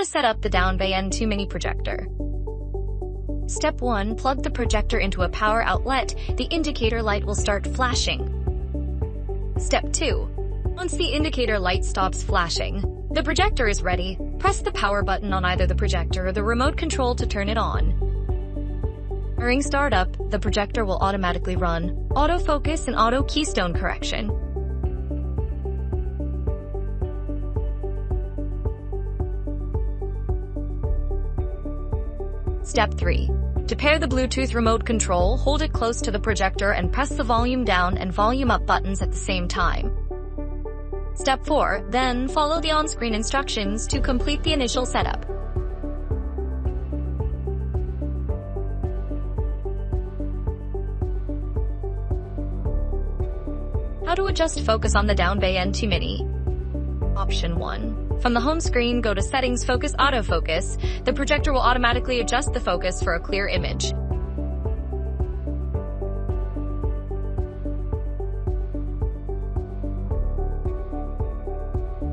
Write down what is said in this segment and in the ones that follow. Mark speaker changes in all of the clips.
Speaker 1: to set up the Dangbei N2 mini projector. Step 1. Plug the projector into a power outlet. The indicator light will start flashing. Step 2. Once the indicator light stops flashing, the projector is ready. Press the power button on either the projector or the remote control to turn it on. During startup, the projector will automatically run autofocus and auto keystone correction. Step 3. To pair the Bluetooth remote control, hold it close to the projector and press the volume down and volume up buttons at the same time. Step 4. Then follow the on-screen instructions to complete the initial setup. How to adjust focus on the Dangbei N2 Mini? Option 1. From the home screen, go to Settings, Focus, Autofocus. The projector will automatically adjust the focus for a clear image.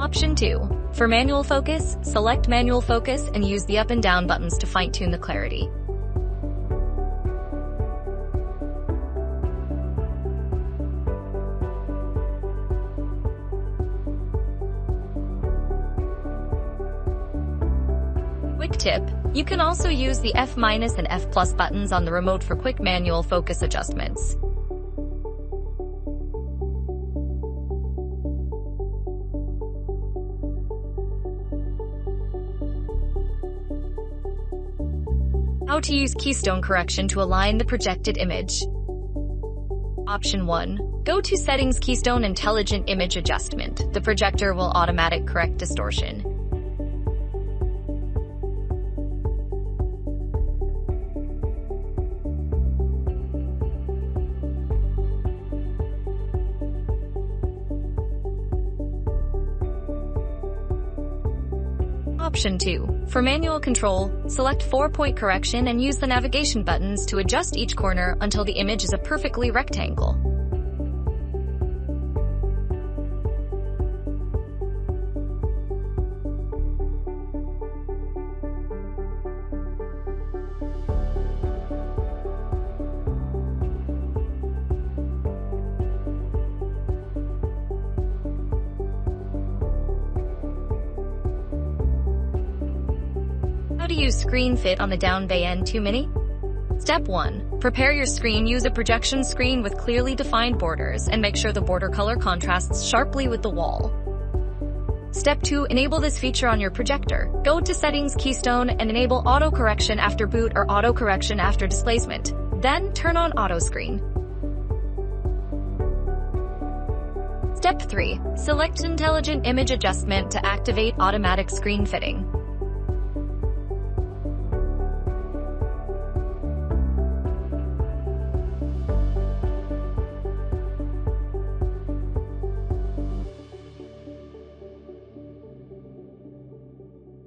Speaker 1: Option 2. For manual focus, select manual focus and use the up and down buttons to fine-tune the clarity. Quick tip, you can also use the F- and F+ buttons on the remote for quick manual focus adjustments. How to use keystone correction to align the projected image. Option 1. Go to Settings, Keystone, Intelligent Image Adjustment. The projector will automatically correct distortion. Option 2. For manual control, select 4-point correction and use the navigation buttons to adjust each corner until the image is a perfectly rectangle. How to use screen fit on the Dangbei N2 Mini? Step 1. Prepare your screen. Use a projection screen with clearly defined borders and make sure the border color contrasts sharply with the wall. Step 2. Enable this feature on your projector. Go to Settings, Keystone, and enable Auto Correction after boot or Auto Correction after displacement. Then turn on Auto Screen. Step 3. Select Intelligent Image Adjustment to activate automatic screen fitting.